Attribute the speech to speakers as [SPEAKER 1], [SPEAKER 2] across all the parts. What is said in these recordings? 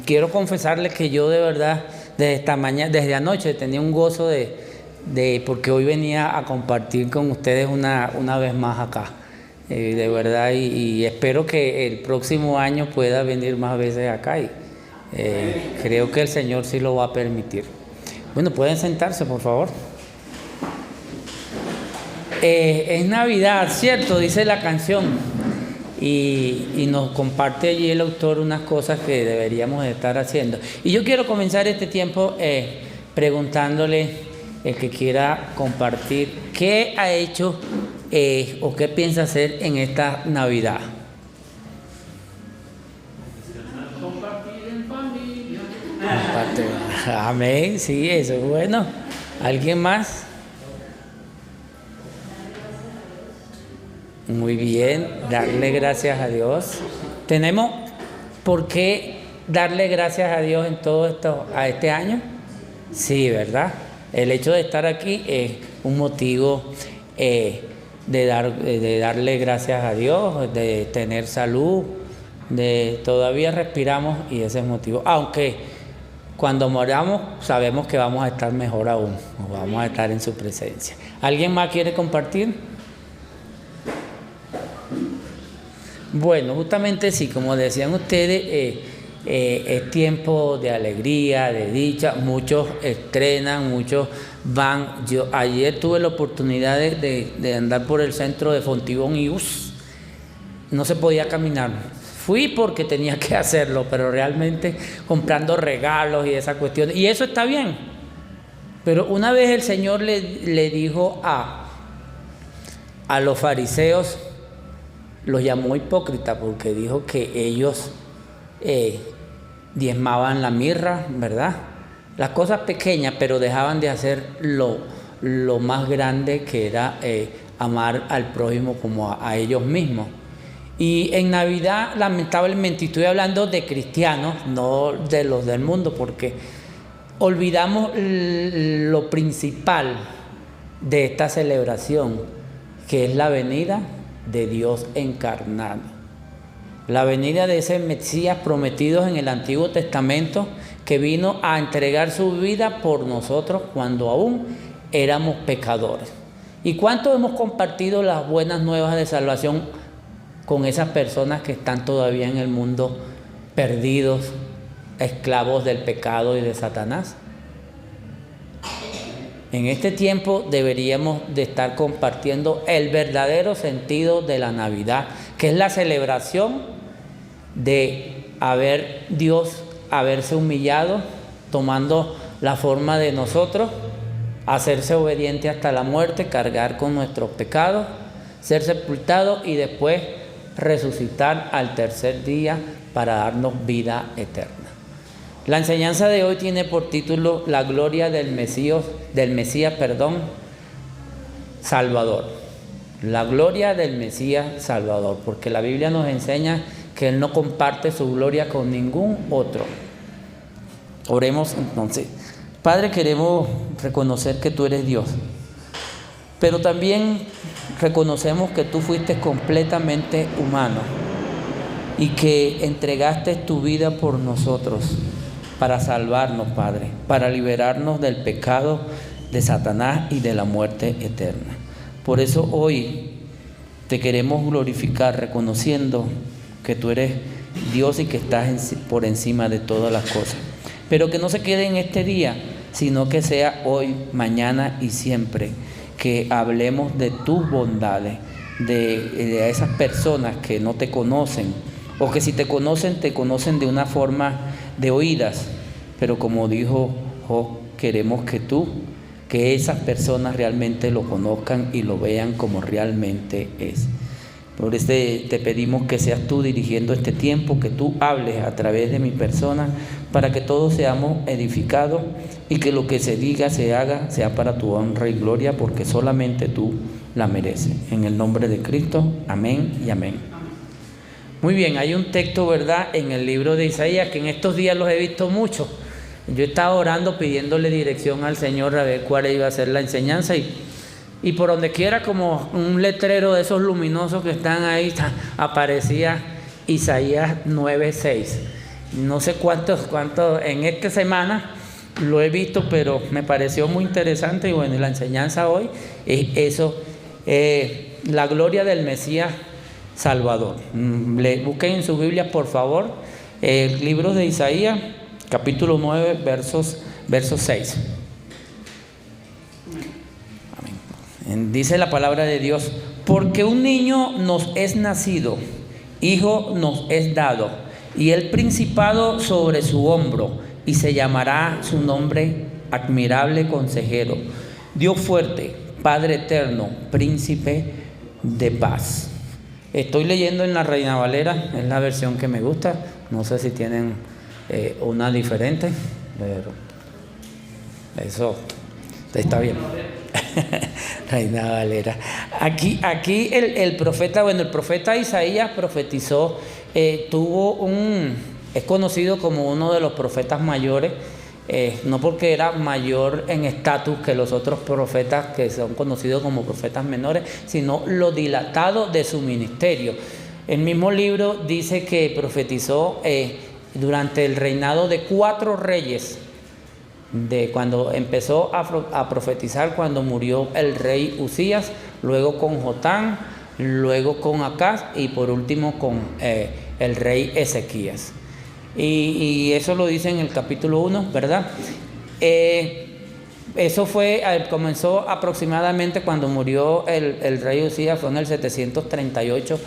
[SPEAKER 1] Quiero confesarles que yo de verdad desde esta mañana, desde anoche tenía un gozo porque hoy venía a compartir con ustedes una vez más acá. De verdad, y espero que el próximo año pueda venir más veces acá y creo que el Señor sí lo va a permitir. Bueno, pueden sentarse, por favor. Es Navidad, ¿cierto? Dice la canción. Y nos comparte allí el autor unas cosas que deberíamos estar haciendo. Y yo quiero comenzar este tiempo preguntándole, el que quiera compartir, ¿qué ha hecho o qué piensa hacer en esta Navidad?
[SPEAKER 2] Compartir en familia.
[SPEAKER 1] Amén, sí, eso es bueno. ¿Alguien más? Muy bien, darle gracias a Dios. ¿Tenemos por qué darle gracias a Dios en todo esto, a este año? Sí, ¿verdad? El hecho de estar aquí es un motivo de darle gracias a Dios, de tener salud, de todavía respiramos y ese es motivo. Aunque cuando moramos sabemos que vamos a estar mejor aún, o vamos a estar en su presencia. ¿Alguien más quiere compartir? Bueno, justamente sí, como decían ustedes, es tiempo de alegría, de dicha, muchos estrenan, muchos van. Yo ayer tuve la oportunidad de andar por el centro de Fontibón y no se podía caminar. Fui porque tenía que hacerlo, pero realmente comprando regalos y esa cuestión, y eso está bien. Pero una vez el Señor le dijo a los fariseos, los llamó hipócritas porque dijo que ellos diezmaban la mirra, ¿verdad? Las cosas pequeñas, pero dejaban de hacer lo más grande, que era amar al prójimo como a ellos mismos. Y en Navidad, lamentablemente, estoy hablando de cristianos, no de los del mundo, porque olvidamos lo principal de esta celebración, que es la venida de Dios encarnado, la venida de ese Mesías prometido en el Antiguo Testamento, que vino a entregar su vida por nosotros cuando aún éramos pecadores. ¿Y cuánto hemos compartido las buenas nuevas de salvación con esas personas que están todavía en el mundo perdidos, esclavos del pecado y de Satanás? En este tiempo deberíamos de estar compartiendo el verdadero sentido de la Navidad, que es la celebración de Dios haberse humillado, tomando la forma de nosotros, hacerse obediente hasta la muerte, cargar con nuestros pecados, ser sepultado y después resucitar al tercer día para darnos vida eterna. La enseñanza de hoy tiene por título la gloria del Mesías, Salvador. La gloria del Mesías Salvador, porque la Biblia nos enseña que Él no comparte su gloria con ningún otro. Oremos entonces. Padre, queremos reconocer que tú eres Dios, pero también reconocemos que tú fuiste completamente humano y que entregaste tu vida por nosotros, para salvarnos, Padre, para liberarnos del pecado de Satanás y de la muerte eterna. Por eso hoy te queremos glorificar, reconociendo que tú eres Dios y que estás por encima de todas las cosas. Pero que no se quede en este día, sino que sea hoy, mañana y siempre, que hablemos de tus bondades, de esas personas que no te conocen, o que si te conocen de una forma de oídas, pero como dijo Job, queremos que esas personas realmente lo conozcan y lo vean como realmente es. Por eso te pedimos que seas tú dirigiendo este tiempo, que tú hables a través de mi persona, para que todos seamos edificados y que lo que se diga, se haga, sea para tu honra y gloria, porque solamente tú la mereces. En el nombre de Cristo, amén y amén. Muy bien, hay un texto, ¿verdad?, en el libro de Isaías, que en estos días los he visto mucho. Yo estaba orando, pidiéndole dirección al Señor a ver cuál iba a ser la enseñanza, y por donde quiera, como un letrero de esos luminosos que están ahí, aparecía Isaías 9:6. no sé cuántos en esta semana lo he visto, pero me pareció muy interesante. Y bueno, la enseñanza hoy es eso, la gloria del Mesías Salvador. Busquen en su Biblia, por favor, el libro de Isaías, capítulo 9, versos 6. Amén. Dice la palabra de Dios: porque un niño nos es nacido, hijo nos es dado, y el principado sobre su hombro, y se llamará su nombre admirable consejero, Dios fuerte, Padre eterno, príncipe de paz. Estoy leyendo en la Reina Valera, es la versión que me gusta. No sé si tienen una diferente, pero eso está bien. Reina Valera. Aquí el profeta Isaías profetizó, es conocido como uno de los profetas mayores, no porque era mayor en estatus que los otros profetas que son conocidos como profetas menores, sino lo dilatado de su ministerio. El mismo libro dice que profetizó durante el reinado de 4 reyes, de cuando empezó a profetizar cuando murió el rey Usías, luego con Jotán, luego con Acaz y por último con el rey Ezequías. Y eso lo dice en el capítulo 1, ¿verdad? Eso comenzó aproximadamente cuando murió el rey Usías, fue en el 738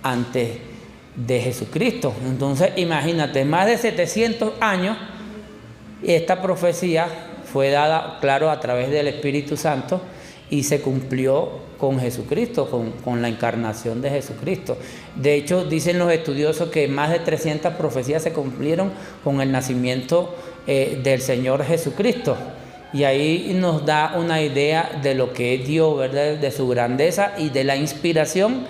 [SPEAKER 1] antes de Jesucristo. Entonces imagínate, más de 700 años, y esta profecía fue dada, claro, a través del Espíritu Santo, y se cumplió con Jesucristo, con la encarnación de Jesucristo. De hecho, dicen los estudiosos que más de 300 profecías se cumplieron con el nacimiento del Señor Jesucristo. Y ahí nos da una idea de lo que es Dios, ¿verdad? De su grandeza y de la inspiración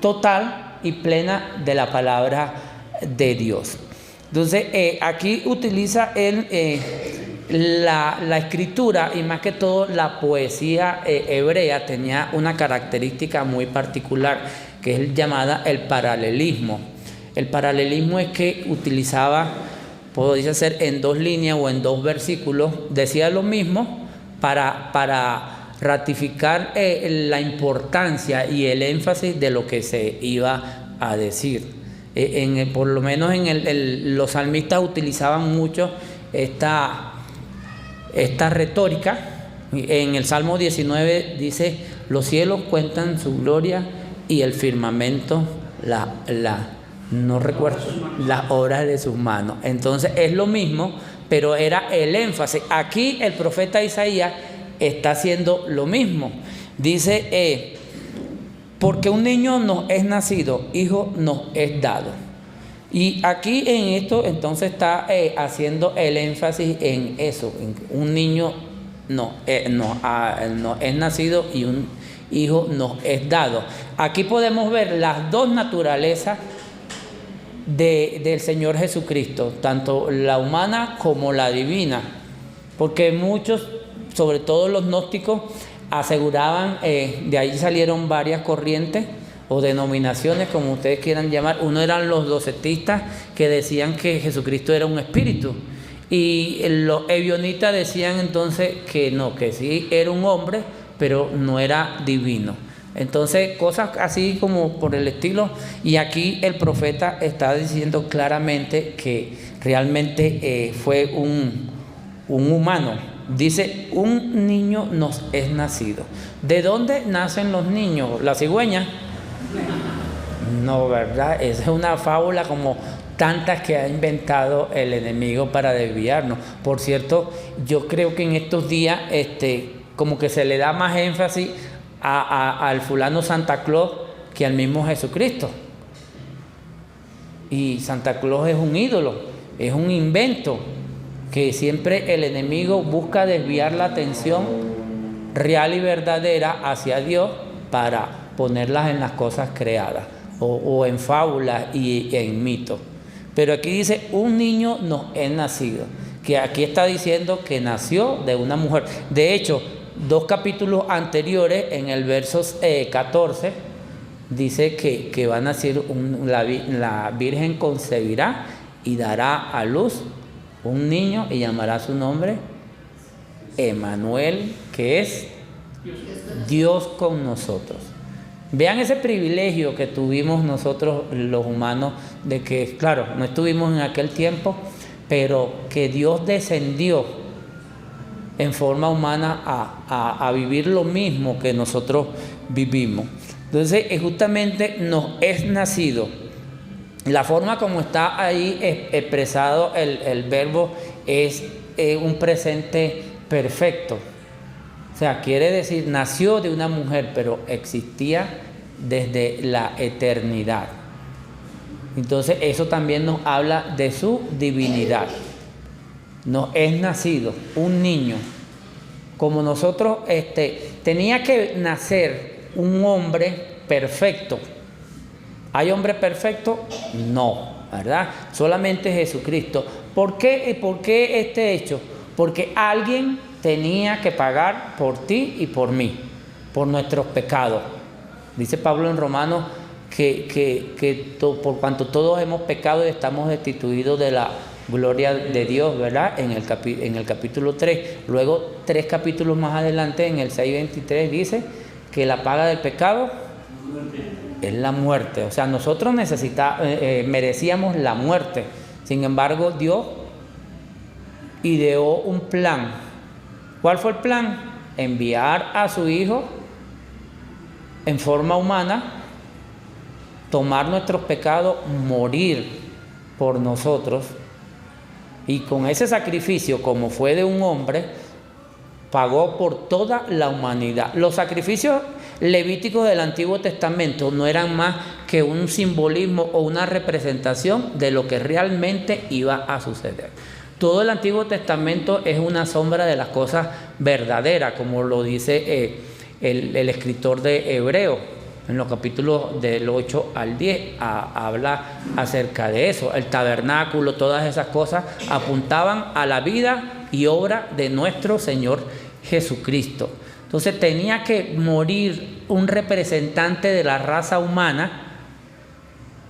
[SPEAKER 1] total y plena de la palabra de Dios. Entonces, aquí utiliza él la escritura, y más que todo la poesía hebrea tenía una característica muy particular, que es llamada el paralelismo. El paralelismo es que utilizaba, podía ser en 2 líneas o en 2 versículos, decía lo mismo para ratificar la importancia y el énfasis de lo que se iba a decir. Por lo menos los salmistas utilizaban mucho esta retórica. En el Salmo 19 dice: los cielos cuentan su gloria y el firmamento no recuerdo, las obras de sus manos. Entonces es lo mismo, pero era el énfasis. Aquí el profeta Isaías está haciendo lo mismo. Dice: porque un niño nos es nacido, hijo nos es dado. Y aquí en esto entonces está haciendo el énfasis en eso, en un niño no es nacido y un hijo nos es dado. Aquí podemos ver las 2 naturalezas del Señor Jesucristo, tanto la humana como la divina, porque muchos, sobre todo los gnósticos, aseguraban, de ahí salieron varias corrientes o denominaciones, como ustedes quieran llamar. Uno eran los docetistas, que decían que Jesucristo era un espíritu, y los ebionitas decían entonces que no, que sí era un hombre, pero no era divino. Entonces, cosas así como por el estilo. Y aquí el profeta está diciendo claramente que realmente fue un humano. Dice: un niño nos es nacido. ¿De dónde nacen los niños? ¿La cigüeña? No, ¿verdad? Esa es una fábula como tantas que ha inventado el enemigo para desviarnos. Por cierto, yo creo que en estos días como que se le da más énfasis al fulano Santa Claus que al mismo Jesucristo. Y Santa Claus es un ídolo, es un invento, que siempre el enemigo busca desviar la atención real y verdadera hacia Dios para ponerlas en las cosas creadas o en fábulas y en mitos. Pero aquí dice: un niño nos es nacido, que aquí está diciendo que nació de una mujer. De hecho, 2 capítulos anteriores, en el verso 14, dice que va a nacer la Virgen concebirá y dará a luz un niño y llamará su nombre Emmanuel, que es Dios con nosotros. Vean ese privilegio que tuvimos nosotros los humanos, de que, claro, no estuvimos en aquel tiempo, pero que Dios descendió en forma humana a vivir lo mismo que nosotros vivimos. Entonces, justamente nos es nacido. La forma como está ahí expresado el verbo es un presente perfecto. O sea, quiere decir, nació de una mujer, pero existía desde la eternidad. Entonces, eso también nos habla de su divinidad. Nos es nacido un niño. Como nosotros, tenía que nacer un hombre perfecto. ¿Hay hombre perfecto? No, ¿verdad? Solamente Jesucristo. ¿Por qué este hecho? Porque alguien tenía que pagar por ti y por mí, por nuestros pecados. Dice Pablo en Romanos por cuanto todos hemos pecado y estamos destituidos de la gloria de Dios, ¿verdad? En el capítulo 3. Luego, 3 capítulos más adelante, en el 6:23, dice que la paga del pecado es la muerte. O sea, nosotros merecíamos la muerte. Sin embargo, Dios ideó un plan. ¿Cuál fue el plan? Enviar a su Hijo en forma humana, tomar nuestros pecados, morir por nosotros, y con ese sacrificio, como fue de un hombre, pagó por toda la humanidad. Los sacrificios levíticos del Antiguo Testamento no eran más que un simbolismo o una representación de lo que realmente iba a suceder. Todo el Antiguo Testamento es una sombra de las cosas verdaderas, como lo dice el escritor de Hebreos. En los capítulos del 8 al 10 habla acerca de eso. El tabernáculo, todas esas cosas apuntaban a la vida y obra de nuestro Señor Jesucristo. Entonces tenía que morir un representante de la raza humana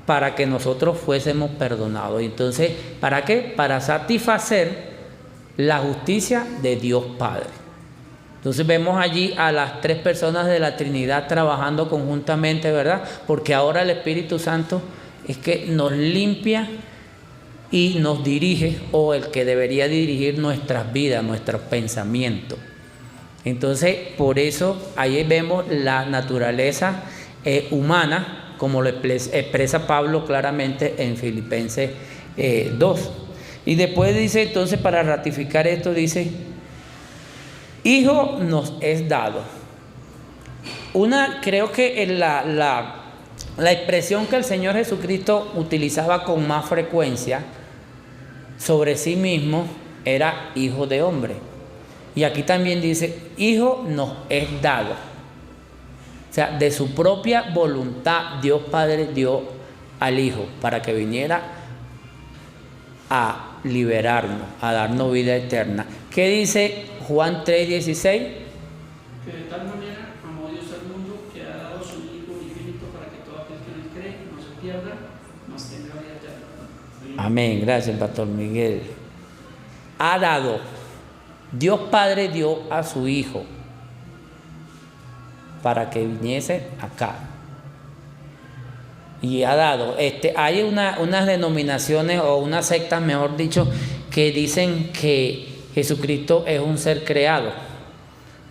[SPEAKER 1] para que nosotros fuésemos perdonados. Entonces, ¿para qué? Para satisfacer la justicia de Dios Padre. Entonces vemos allí a las 3 personas de la Trinidad trabajando conjuntamente, ¿verdad? Porque ahora el Espíritu Santo es que nos limpia y nos dirige, o el que debería dirigir nuestras vidas, nuestros pensamientos. Entonces, por eso ahí vemos la naturaleza humana, como lo expresa Pablo claramente en Filipenses 2. Y después dice, entonces, para ratificar esto, dice: Hijo nos es dado. Creo que la expresión que el Señor Jesucristo utilizaba con más frecuencia sobre sí mismo era hijo de hombre. Y aquí también dice, hijo nos es dado. O sea, de su propia voluntad Dios Padre dio al Hijo para que viniera a liberarnos, a darnos vida eterna. ¿Qué dice Juan 3:16?
[SPEAKER 2] Que de tal manera amó Dios al mundo que ha dado a su Hijo unigénito para que todo aquel que en él cree no se pierda, mas tenga vida eterna.
[SPEAKER 1] Amén, gracias Pastor Miguel. Ha dado, Dios Padre dio a su Hijo para que viniese acá. Y ha dado, hay unas denominaciones o unas sectas, mejor dicho, que dicen que Jesucristo es un ser creado.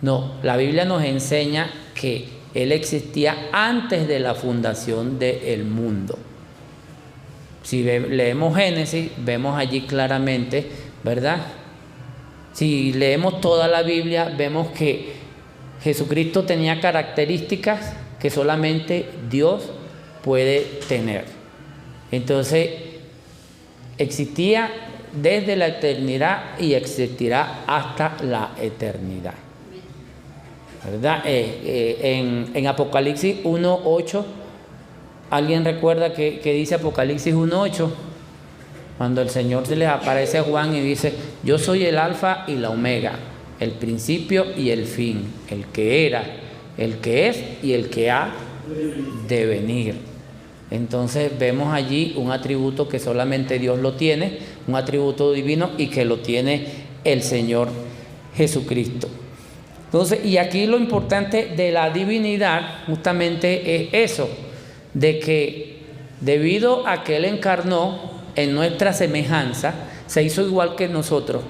[SPEAKER 1] No, la Biblia nos enseña que Él existía antes de la fundación del mundo. Si leemos Génesis, vemos allí claramente, ¿verdad? Si leemos toda la Biblia, vemos que Jesucristo tenía características que solamente Dios puede tener. Entonces, existía desde la eternidad y existirá hasta la eternidad, ¿verdad? En Apocalipsis 1:8, ¿alguien recuerda que dice Apocalipsis 1:8? Cuando el Señor se les aparece a Juan y dice: yo soy el alfa y la omega, el principio y el fin, el que era, el que es y el que ha de venir. Entonces vemos allí un atributo que solamente Dios lo tiene, un atributo divino y que lo tiene el Señor Jesucristo. Entonces, y aquí lo importante de la divinidad justamente es eso, de que debido a que Él encarnó en nuestra semejanza, se hizo igual que nosotros,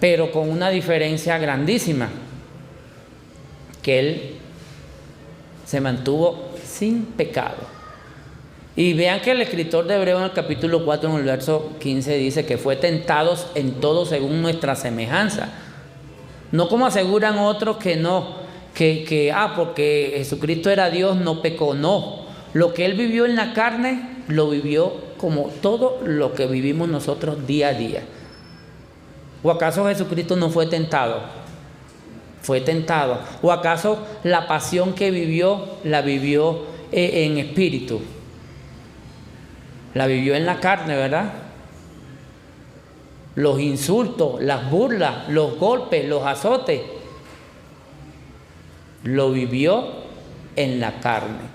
[SPEAKER 1] pero con una diferencia grandísima, que Él se mantuvo sin pecado. Y vean que el escritor de Hebreos en el capítulo 4, en el verso 15, dice que fue tentados en todo según nuestra semejanza. No como aseguran otros que no, porque Jesucristo era Dios, no pecó. No, lo que Él vivió en la carne, lo vivió como todo lo que vivimos nosotros día a día. ¿O acaso Jesucristo no fue tentado? Fue tentado. ¿O acaso la pasión que vivió, la vivió en espíritu? La vivió en la carne, ¿verdad? Los insultos, las burlas, los golpes, los azotes, lo vivió en la carne.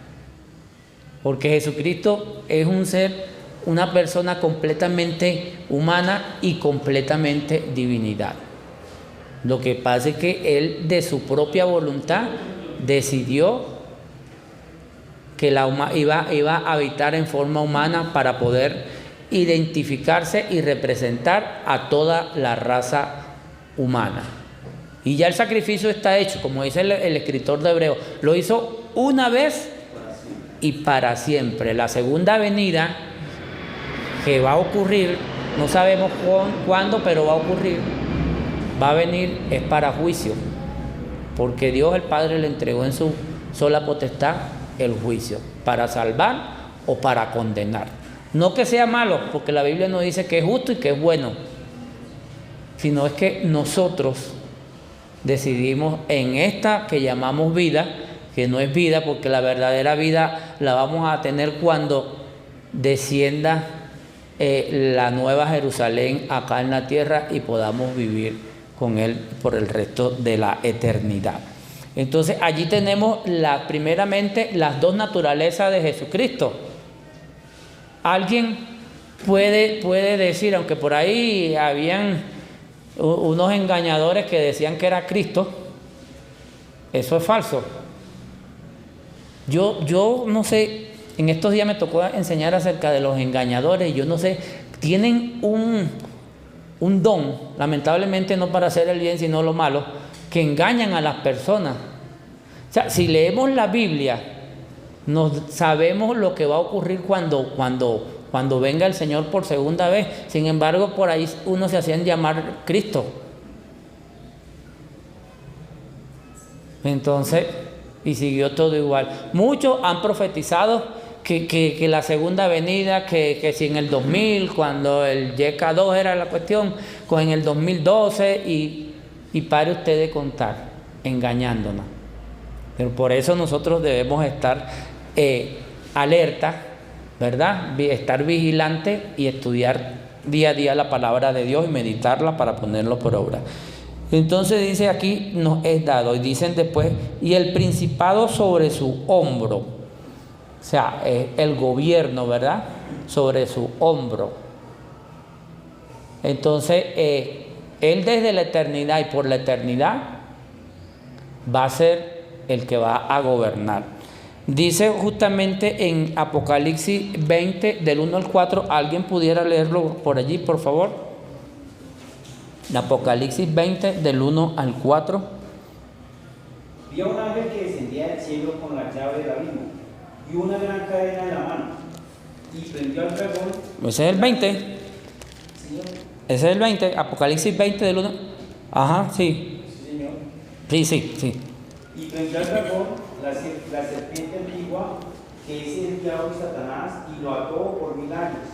[SPEAKER 1] Porque Jesucristo es un ser, una persona completamente humana y completamente divinidad. Lo que pasa es que Él de su propia voluntad decidió que iba a habitar en forma humana para poder identificarse y representar a toda la raza humana. Y ya el sacrificio está hecho, como dice el escritor de Hebreos, lo hizo una vez y para siempre. La segunda venida que va a ocurrir, no sabemos cuándo, pero va a ocurrir, va a venir, es para juicio, porque Dios el Padre le entregó en su sola potestad el juicio, para salvar o para condenar. No que sea malo, porque la Biblia nos dice que es justo y que es bueno, sino es que nosotros decidimos en esta que llamamos vida, que no es vida, porque la verdadera vida la vamos a tener cuando descienda la nueva Jerusalén acá en la tierra y podamos vivir con Él por el resto de la eternidad. Entonces allí tenemos primeramente las dos naturalezas de Jesucristo. Alguien puede decir, aunque por ahí habían unos engañadores que decían que era Cristo, eso es falso. Yo no sé, en estos días me tocó enseñar acerca de los engañadores, yo no sé, tienen un don, lamentablemente no para hacer el bien sino lo malo, que engañan a las personas. O sea, si leemos la Biblia, sabemos lo que va a ocurrir cuando venga el Señor por segunda vez. Sin embargo, por ahí unos se hacían llamar Cristo. Entonces, y siguió todo igual. Muchos han profetizado que la segunda venida, que si en el 2000, cuando el YK2 era la cuestión, con en el 2012, y pare usted de contar, engañándonos. Pero por eso nosotros debemos estar alerta, ¿verdad? Estar vigilantes y estudiar día a día la palabra de Dios y meditarla para ponerlo por obra. Entonces dice aquí, nos es dado, y dicen después, y el principado sobre su hombro, o sea, el gobierno, ¿verdad? Sobre su hombro. Entonces, Él desde la eternidad y por la eternidad va a ser el que va a gobernar. Dice justamente en Apocalipsis 20, del 1 al 4, ¿alguien pudiera leerlo por allí, por favor? Apocalipsis 20, del 1 al 4.
[SPEAKER 3] Vi a un ángel que descendía del cielo con la llave del abismo y una gran cadena en la mano, y prendió al dragón.
[SPEAKER 1] Ese es el 20.
[SPEAKER 3] Señor.
[SPEAKER 1] Ese es el 20, Apocalipsis 20, del 1. Ajá, sí.
[SPEAKER 3] Sí, señor.
[SPEAKER 1] Sí.
[SPEAKER 3] Y prendió al dragón, la serpiente antigua, que es el diablo y Satanás, y lo ató por 1000 años,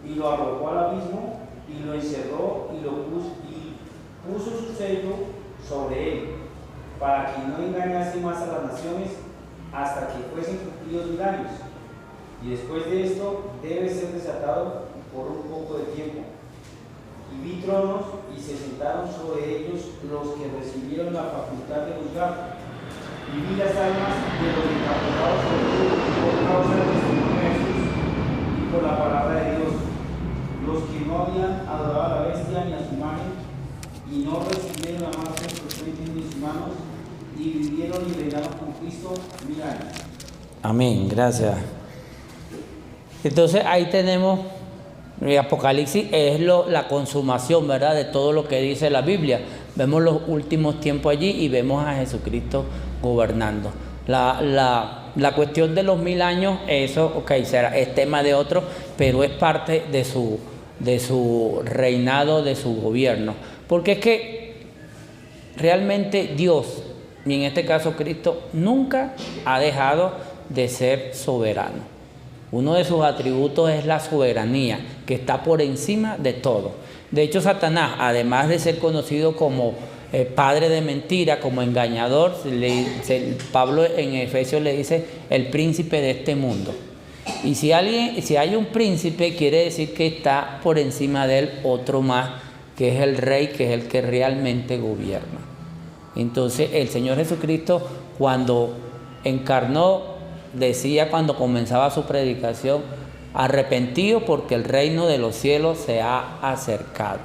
[SPEAKER 3] y lo arrojó al abismo, y lo encerró, y puso su sello sobre él, para que no engañase más a las naciones hasta que fuesen cumplidos 1000 años. Y después de esto debe ser desatado por un poco de tiempo. Y vi tronos, y se sentaron sobre ellos los que recibieron la facultad de juzgar. y vi las almas de los encarcelados por causa del testimonio de Jesús y por la palabra de Dios, los que no habían adorado a la bestia ni a su imagen, y no recibieron la marca de sus frentes ni sus manos, y vivieron y reinaron con Cristo 1000 años.
[SPEAKER 1] Amén, gracias. Entonces ahí tenemos, el Apocalipsis es la consumación, ¿verdad?, de todo lo que dice la Biblia. Vemos los últimos tiempos allí y vemos a Jesucristo gobernando. La cuestión de los 1000 años, eso, es tema de otro, pero es parte de su reinado, de su gobierno. Porque es que realmente Dios, y en este caso Cristo, nunca ha dejado de ser soberano. Uno de sus atributos es la soberanía, que está por encima de todo. De hecho, Satanás, además de ser conocido como padre de mentira, como engañador, Pablo en Efesios le dice el príncipe de este mundo. Y si hay un príncipe, quiere decir que está por encima de él otro más, que es el rey, que es el que realmente gobierna. Entonces, el Señor Jesucristo, cuando encarnó, decía cuando comenzaba su predicación: arrepentido porque el reino de los cielos se ha acercado.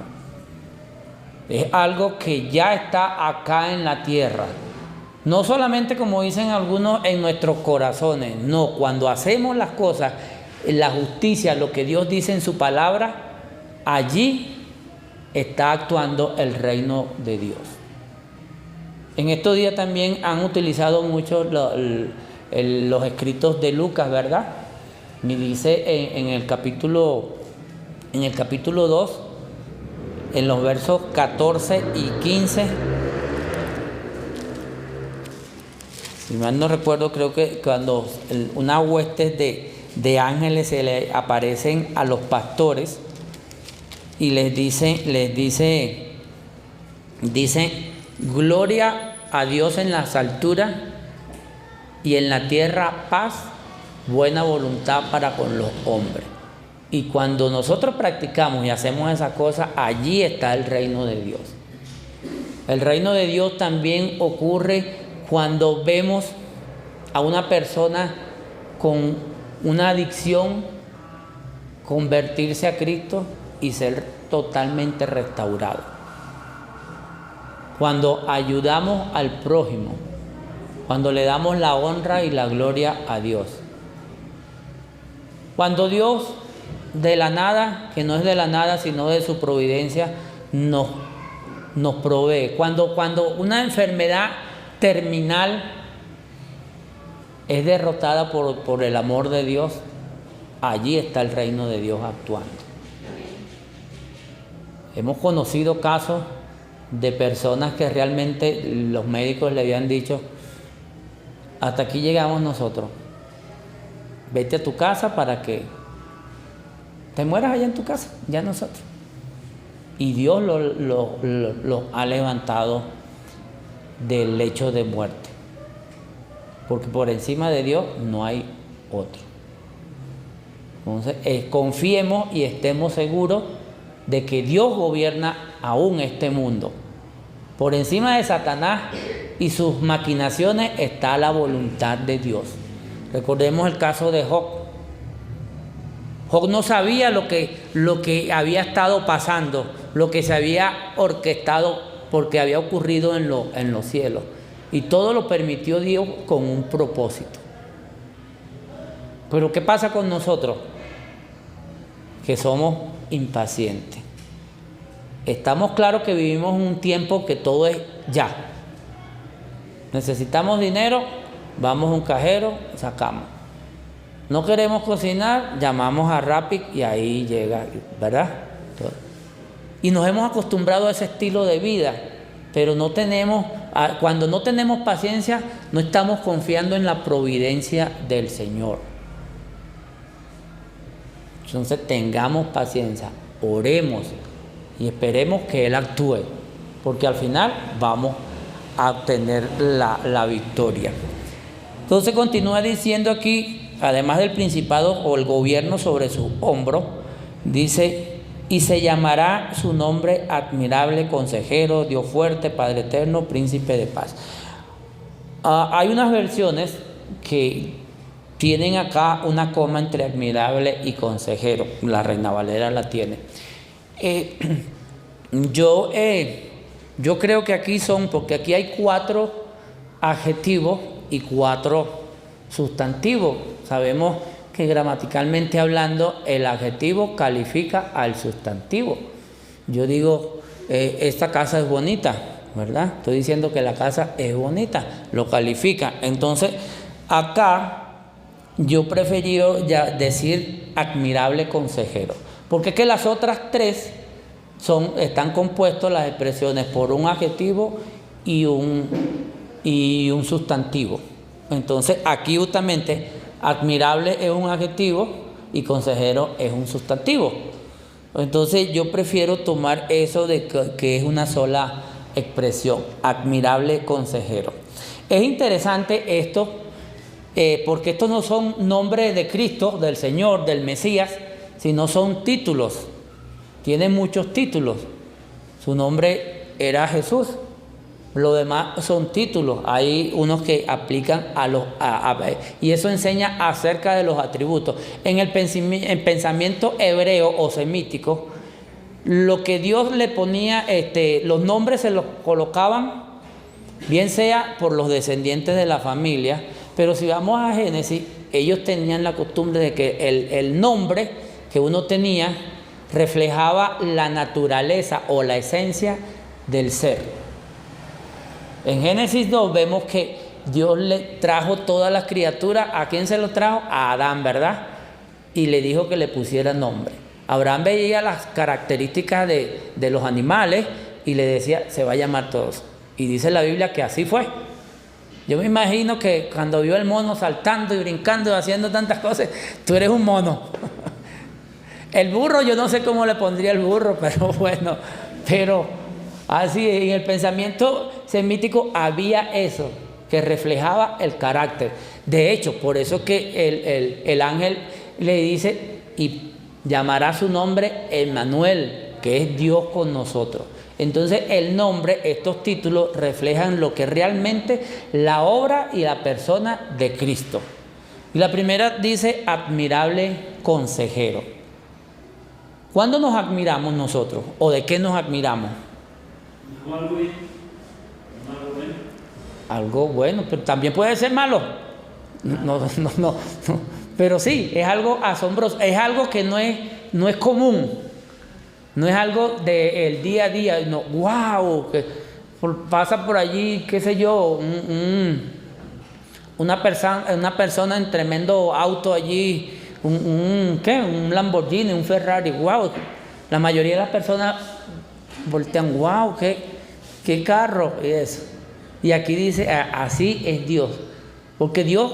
[SPEAKER 1] Es algo que ya está acá en la tierra. No solamente, como dicen algunos, en nuestros corazones. No, cuando hacemos las cosas, la justicia, lo que Dios dice en su palabra, allí está actuando el reino de Dios. En estos días también han utilizado mucho los escritos de Lucas, ¿verdad? Me dice en el capítulo 2, en los versos 14 y 15, si mal no recuerdo, creo que cuando unas huestes de ángeles se le aparecen a los pastores y les dice gloria a Dios en las alturas y en la tierra paz, buena voluntad para con los hombres. Y cuando nosotros practicamos y hacemos esas cosas, allí está el reino de Dios. El reino de Dios también ocurre cuando vemos a una persona con una adicción convertirse a Cristo y ser totalmente restaurado. Cuando ayudamos al prójimo, cuando le damos la honra y la gloria a Dios. Cuando Dios, de la nada, que no es de la nada, sino de su providencia, nos provee. Cuando una enfermedad terminal es derrotada por el amor de Dios, allí está el reino de Dios actuando. Hemos conocido casos de personas que realmente los médicos le habían dicho: hasta aquí llegamos nosotros, vete a tu casa para que te mueras allá en tu casa, ya nosotros. Y Dios lo ha levantado del lecho de muerte, porque por encima de Dios no hay otro. Entonces, confiemos y estemos seguros de que Dios gobierna aún este mundo. Por encima de Satanás y sus maquinaciones está la voluntad de Dios. Recordemos el caso de Job. Job no sabía lo que había estado pasando, lo que se había orquestado, porque había ocurrido en los cielos. Y todo lo permitió Dios con un propósito. Pero ¿qué pasa con nosotros? Que somos impacientes. Estamos claros que vivimos en un tiempo que todo es ya. Necesitamos dinero, vamos a un cajero, sacamos. No queremos cocinar, llamamos a Rappi y ahí llega, ¿verdad? Y nos hemos acostumbrado a ese estilo de vida, pero cuando no tenemos paciencia, no estamos confiando en la providencia del Señor. Entonces tengamos paciencia, oremos y esperemos que Él actúe, porque al final vamos a obtener la victoria. Entonces continúa diciendo aquí, además del principado o el gobierno sobre su hombro, dice: y se llamará su nombre admirable, consejero, Dios fuerte, Padre eterno, príncipe de paz. Hay unas versiones que tienen acá una coma entre admirable y consejero. La Reina Valera la tiene. Yo creo que aquí porque aquí hay 4 adjetivos y 4 sustantivos. Sabemos que gramaticalmente hablando el adjetivo califica al sustantivo. Yo digo, esta casa es bonita, ¿verdad? Estoy diciendo que la casa es bonita, lo califica. Entonces, acá yo preferí ya decir admirable consejero, porque es que las otras 3 están compuestas las expresiones por un adjetivo y un sustantivo. Entonces, aquí justamente admirable es un adjetivo y consejero es un sustantivo. Entonces yo prefiero tomar eso de que es una sola expresión, admirable consejero. Es interesante esto, porque estos no son nombres de Cristo, del Señor, del Mesías, sino son títulos. Tiene muchos títulos. Su nombre era Jesús. Lo demás son títulos. Hay unos que aplican y eso enseña acerca de los atributos. En el pensamiento hebreo o semítico, lo que Dios le ponía, los nombres se los colocaban, bien sea por los descendientes de la familia, pero si vamos a Génesis, ellos tenían la costumbre de que el nombre que uno tenía reflejaba la naturaleza o la esencia del ser. En Génesis 2 vemos que Dios le trajo todas las criaturas. ¿A quién se lo trajo? A Adán, ¿verdad? Y le dijo que le pusiera nombre. Abraham veía las características de los animales y le decía, se va a llamar todos. Y dice la Biblia que así fue. Yo me imagino que cuando vio el mono saltando y brincando y haciendo tantas cosas, tú eres un mono. El burro, yo no sé cómo le pondría el burro, pero bueno, así en el pensamiento semítico había eso que reflejaba el carácter. De hecho, por eso que el ángel le dice y llamará su nombre Emmanuel, que es Dios con nosotros. Entonces el nombre, estos títulos reflejan lo que realmente la obra y la persona de Cristo. Y la primera dice admirable consejero. ¿Cuándo nos admiramos nosotros? ¿O de qué nos admiramos? Algo bueno, pero también puede ser malo. No. Pero sí, es algo asombroso, es algo que no es común, no es algo del día a día. No, wow, que pasa por allí, qué sé yo, una persona en tremendo auto allí, un Lamborghini, un Ferrari, wow. La mayoría de las personas voltean, wow, qué carro y eso. Y aquí dice, así es Dios. Porque Dios,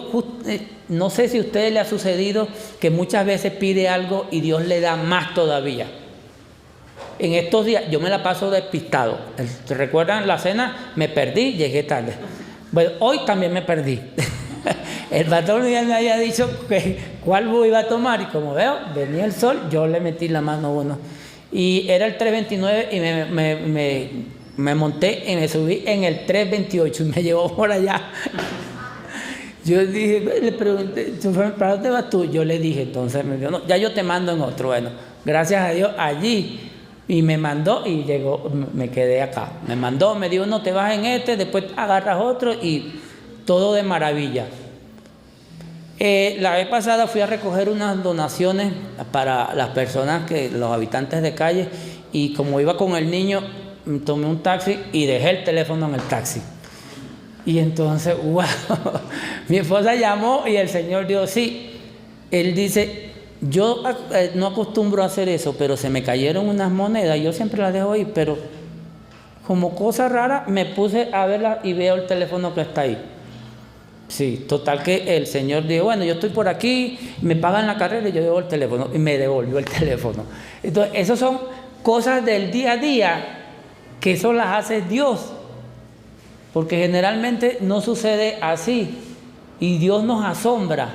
[SPEAKER 1] no sé si a ustedes le ha sucedido que muchas veces pide algo y Dios le da más todavía. En estos días yo me la paso despistado. ¿Se recuerdan la cena? Me perdí, llegué tarde. Bueno, hoy también me perdí. El patrón ya me había dicho cuál bus iba a tomar y como veo, venía el sol, yo le metí la mano a uno. Y era el 329 y me monté y me subí en el 328 y me llevó por allá. Yo dije, le pregunté, ¿para dónde vas tú? Yo le dije, entonces me dijo, no, ya yo te mando en otro. Bueno, gracias a Dios allí. Y me mandó y llegó, me quedé acá. Me mandó, me dijo, no, te vas en después agarras otro y todo de maravilla. La vez pasada fui a recoger unas donaciones para las personas, los habitantes de calle, y como iba con el niño, tomé un taxi y dejé el teléfono en el taxi. Y entonces, wow, mi esposa llamó y el Señor dijo, sí. Él dice, yo no acostumbro a hacer eso, pero se me cayeron unas monedas, yo siempre las dejo ahí, pero como cosa rara me puse a verla y veo el teléfono que está ahí. Sí, total que el Señor dijo, bueno, yo estoy por aquí, me pagan la carrera y yo llevo el teléfono, y me devolvió el teléfono. Entonces, esas son cosas del día a día que eso las hace Dios, porque generalmente no sucede así, y Dios nos asombra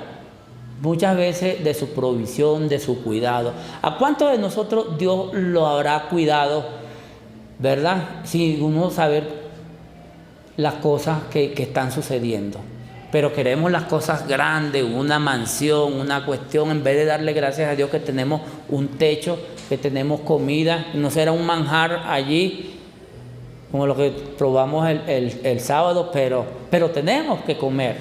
[SPEAKER 1] muchas veces de su provisión, de su cuidado. ¿A cuántos de nosotros Dios lo habrá cuidado, verdad? Si uno saber las cosas que están sucediendo. Pero queremos las cosas grandes, una mansión, una cuestión, en vez de darle gracias a Dios que tenemos un techo, que tenemos comida. No será un manjar allí, como lo que probamos el sábado, pero tenemos que comer.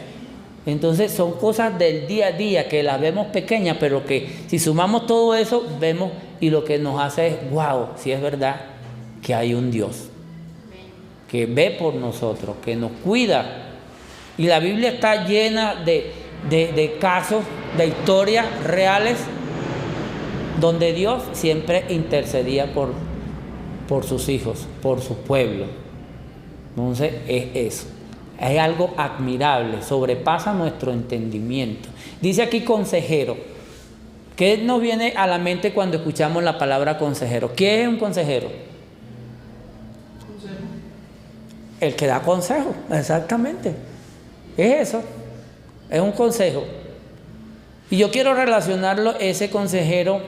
[SPEAKER 1] Entonces son cosas del día a día que las vemos pequeñas, pero que si sumamos todo eso, vemos, y lo que nos hace es, wow, si es verdad que hay un Dios que ve por nosotros, que nos cuida. Y la Biblia está llena de casos, de historias reales, donde Dios siempre intercedía por sus hijos, por su pueblo. Entonces es eso, es algo admirable, sobrepasa nuestro entendimiento. Dice aquí consejero. ¿Qué nos viene a la mente cuando escuchamos la palabra consejero? ¿Qué es un consejero?
[SPEAKER 2] Consejo.
[SPEAKER 1] El que da consejo, exactamente. Es eso, es un consejo. Y yo quiero relacionarlo, ese consejero,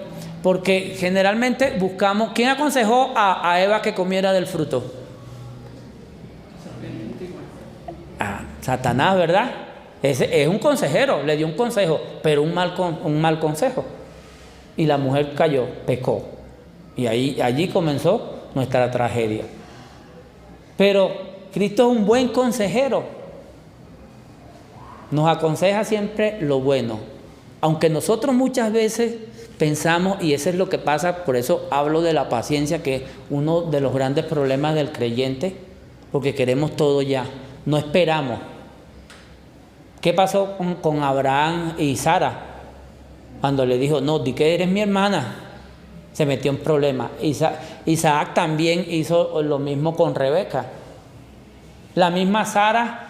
[SPEAKER 1] porque generalmente buscamos, ¿quién aconsejó a Eva que comiera del fruto? Satanás, ¿verdad? Ese es un consejero, le dio un consejo, pero un mal consejo. Y la mujer cayó, pecó. Y allí comenzó nuestra tragedia. Pero Cristo es un buen consejero. Nos aconseja siempre lo bueno. Aunque nosotros muchas veces pensamos, y eso es lo que pasa, por eso hablo de la paciencia, que es uno de los grandes problemas del creyente, porque queremos todo ya, no esperamos. ¿Qué pasó con Abraham y Sara? Cuando le dijo, no, di que eres mi hermana, se metió en problemas. Isaac también hizo lo mismo con Rebeca. La misma Sara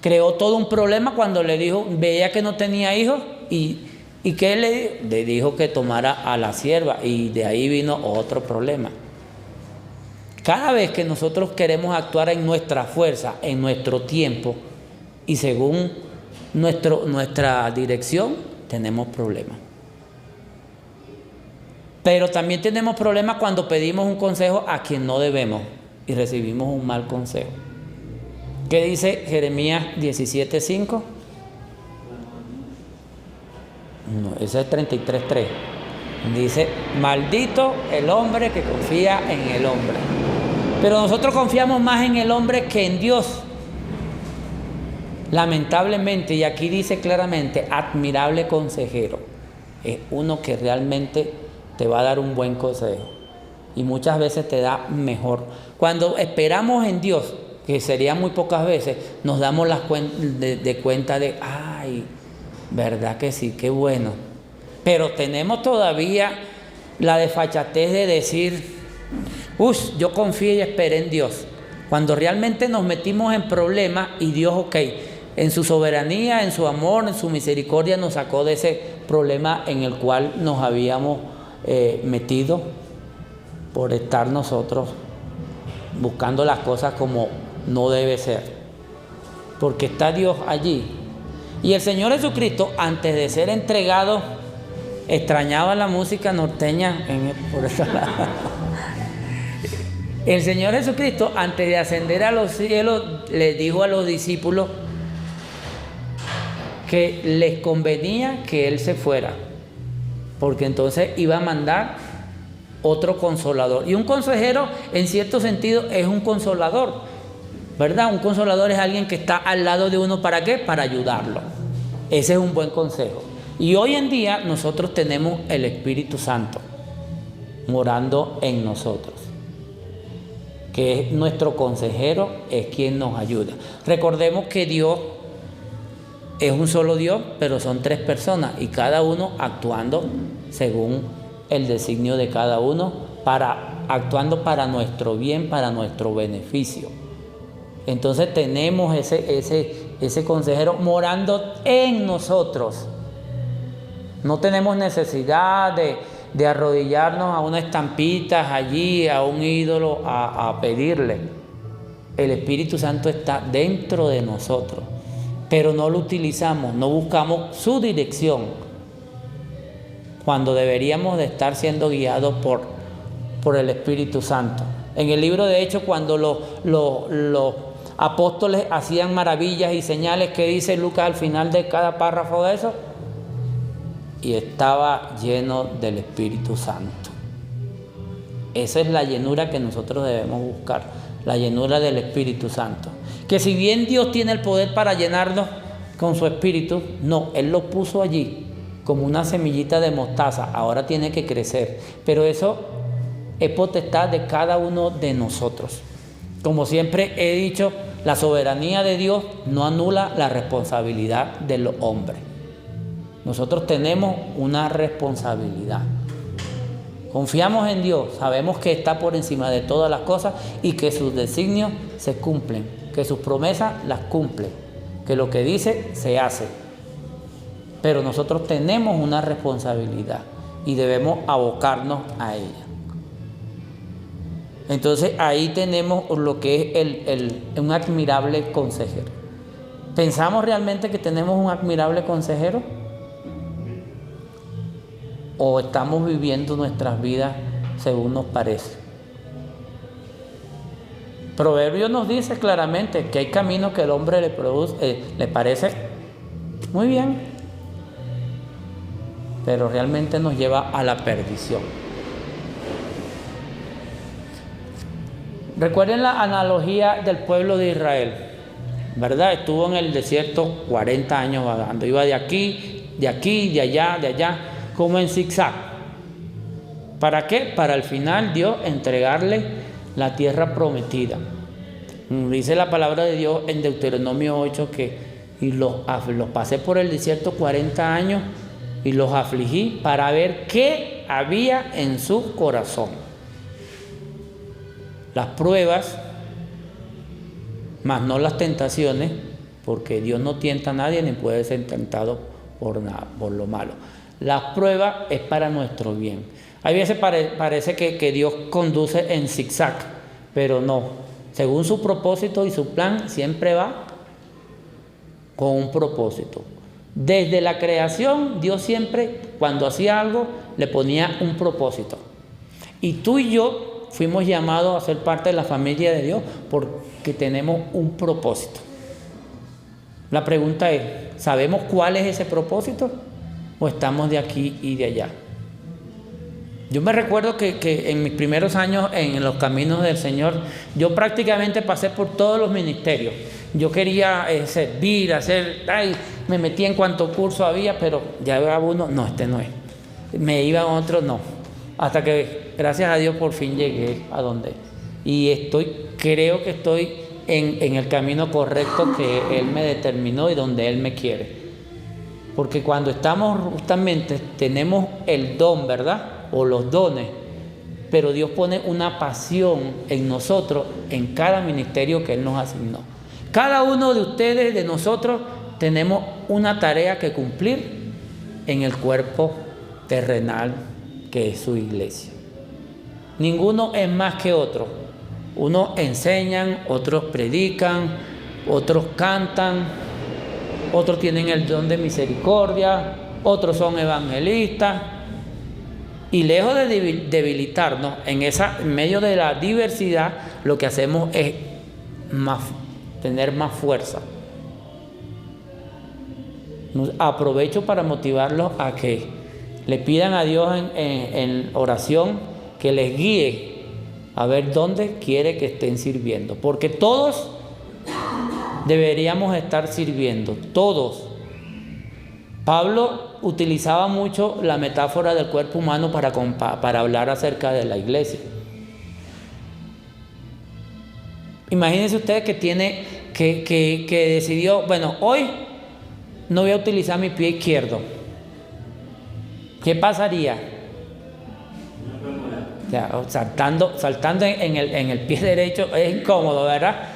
[SPEAKER 1] creó todo un problema cuando le dijo, veía que no tenía hijos, y ¿qué le dijo? Le dijo que tomara a la sierva, y de ahí vino otro problema. Cada vez que nosotros queremos actuar en nuestra fuerza, en nuestro tiempo y según nuestra dirección, tenemos problemas. Pero también tenemos problemas cuando pedimos un consejo a quien no debemos y recibimos un mal consejo. ¿Qué dice Jeremías 17:5? No, ese es 33:3. Dice, maldito el hombre que confía en el hombre. Pero nosotros confiamos más en el hombre que en Dios. Lamentablemente, y aquí dice claramente, admirable consejero. Es uno que realmente te va a dar un buen consejo. Y muchas veces te da mejor. Cuando esperamos en Dios, que sería muy pocas veces, nos damos de cuenta de, ay, verdad que sí, qué bueno. Pero tenemos todavía la desfachatez de decir, yo confío y esperé en Dios. Cuando realmente nos metimos en problemas y Dios, en su soberanía, en su amor, en su misericordia, nos sacó de ese problema en el cual nos habíamos metido por estar nosotros buscando las cosas como no debe ser, porque está Dios allí. Y el Señor Jesucristo, antes de ser entregado, extrañaba la música norteña por esa lado. El Señor Jesucristo, antes de ascender a los cielos, le dijo a los discípulos que les convenía que Él se fuera, porque entonces iba a mandar otro consolador. Y un consejero, en cierto sentido, es un consolador, ¿verdad? Un consolador es alguien que está al lado de uno, ¿para qué? Para ayudarlo. Ese es un buen consejo. Y hoy en día nosotros tenemos el Espíritu Santo morando en nosotros, que es nuestro consejero, es quien nos ayuda. Recordemos que Dios es un solo Dios, pero son tres personas, y cada uno actuando según el designio de cada uno, actuando para nuestro bien, para nuestro beneficio. Entonces tenemos ese consejero morando en nosotros. No tenemos necesidad de arrodillarnos a unas estampitas allí, a un ídolo, a pedirle. El Espíritu Santo está dentro de nosotros, pero no lo utilizamos, no buscamos su dirección, cuando deberíamos de estar siendo guiados por el Espíritu Santo. En el libro de Hechos, cuando los apóstoles hacían maravillas y señales. ¿Qué dice Lucas al final de cada párrafo de eso? Y estaba lleno del Espíritu Santo. Esa es la llenura que nosotros debemos buscar, la llenura del Espíritu Santo. Que si bien Dios tiene el poder para llenarnos con su Espíritu, no, Él lo puso allí como una semillita de mostaza, ahora tiene que crecer. Pero eso es potestad de cada uno de nosotros. Como siempre he dicho, la soberanía de Dios no anula la responsabilidad de los hombres. Nosotros tenemos una responsabilidad. Confiamos en Dios, sabemos que está por encima de todas las cosas y que sus designios se cumplen, que sus promesas las cumple, que lo que dice se hace. Pero nosotros tenemos una responsabilidad y debemos abocarnos a ella. Entonces ahí tenemos lo que es un admirable consejero. ¿Pensamos realmente que tenemos un admirable consejero? ¿O estamos viviendo nuestras vidas según nos parece? Proverbios nos dice claramente que hay caminos que el hombre le parece muy bien, pero realmente nos lleva a la perdición. Recuerden la analogía del pueblo de Israel, ¿verdad? Estuvo en el desierto 40 años vagando, iba de aquí, de allá, como en zigzag. ¿Para qué? Para al final Dios entregarle la tierra prometida. Dice la palabra de Dios en Deuteronomio 8 que los pasé por el desierto 40 años y los afligí para ver qué había en su corazón. Las pruebas, más no las tentaciones, porque Dios no tienta a nadie ni puede ser tentado por nada, por lo malo. Las pruebas es para nuestro bien. Hay veces parece que Dios conduce en zigzag, pero no. Según su propósito y su plan, siempre va con un propósito. Desde la creación, Dios siempre, cuando hacía algo, le ponía un propósito. Y tú y yo fuimos llamados a ser parte de la familia de Dios porque tenemos un propósito. La pregunta es, ¿sabemos cuál es ese propósito? ¿O estamos de aquí y de allá? Yo me recuerdo que en mis primeros años en los caminos del Señor, yo prácticamente pasé por todos los ministerios. Yo quería servir, me metí en cuanto curso había, pero ya iba uno, no, este no es. Me iba a otro, no. Hasta que, gracias a Dios, por fin llegué a donde. Y creo que estoy en el camino correcto que Él me determinó y donde Él me quiere. Porque cuando estamos justamente, tenemos el don, ¿verdad? O los dones, pero Dios pone una pasión en nosotros, en cada ministerio que Él nos asignó. Cada uno de ustedes, de nosotros, tenemos una tarea que cumplir en el cuerpo terrenal que es su iglesia. Ninguno es más que otro. Unos enseñan, otros predican, otros cantan, otros tienen el don de misericordia, otros son evangelistas. Y lejos de debilitarnos en medio de la diversidad, lo que hacemos es tener más fuerza. Aprovecho para motivarlos a que le pidan a Dios en oración que les guíe a ver dónde quiere que estén sirviendo. Porque todos deberíamos estar sirviendo, todos. Pablo utilizaba mucho la metáfora del cuerpo humano para hablar acerca de la iglesia. Imagínense ustedes que decidió, bueno, hoy no voy a utilizar mi pie izquierdo. ¿Qué pasaría? O sea, saltando en el pie derecho es incómodo, ¿verdad?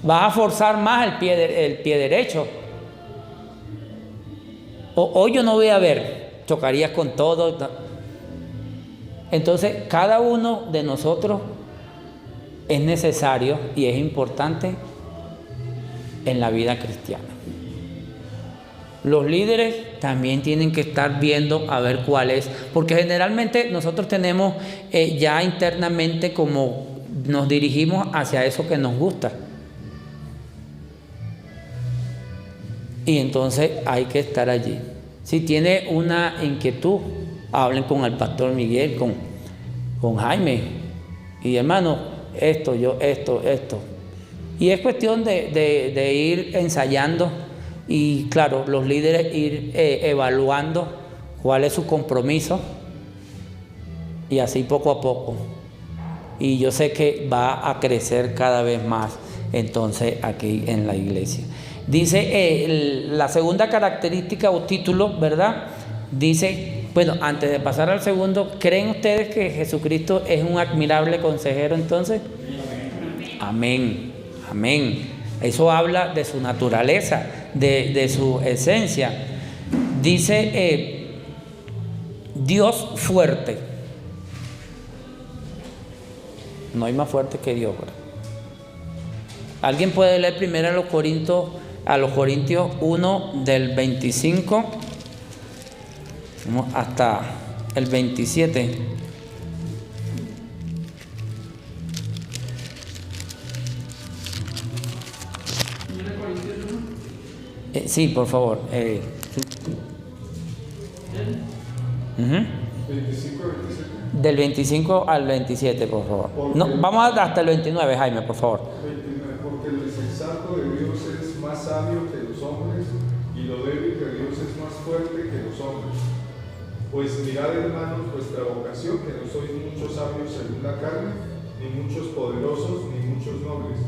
[SPEAKER 1] Vas a forzar más el pie derecho. Hoy yo no voy a ver, chocarías con todo. Entonces, cada uno de nosotros es necesario y es importante en la vida cristiana. Los líderes también tienen que estar viendo a ver cuál es, porque generalmente nosotros tenemos ya internamente como nos dirigimos hacia eso que nos gusta. Y entonces hay que estar allí. Si tiene una inquietud, hablen con el pastor Miguel, con Jaime. Y hermano, esto. Y es cuestión de ir ensayando y claro, los líderes ir evaluando cuál es su compromiso y así poco a poco. Y yo sé que va a crecer cada vez más entonces aquí en la iglesia. Dice la segunda característica o título, ¿verdad? Dice, bueno, antes de pasar al segundo, ¿creen ustedes que Jesucristo es un admirable consejero entonces? Amén, amén. Eso habla de su naturaleza, de su esencia. Dice Dios fuerte. No hay más fuerte que Dios, ¿verdad? ¿Alguien puede leer primero a los Corintios 1 del 25 hasta el 27? Sí, por favor.
[SPEAKER 4] 25 al 27.
[SPEAKER 1] Del 25 al 27, por favor. No, vamos hasta el 29, Jaime, por favor.
[SPEAKER 4] 29. Porque lo insensato de Dios es más sabio que los hombres, y lo débil de Dios es más fuerte que los hombres. Pues mirad, hermanos, vuestra vocación, que no sois muchos sabios según la carne, ni muchos poderosos, ni muchos nobles,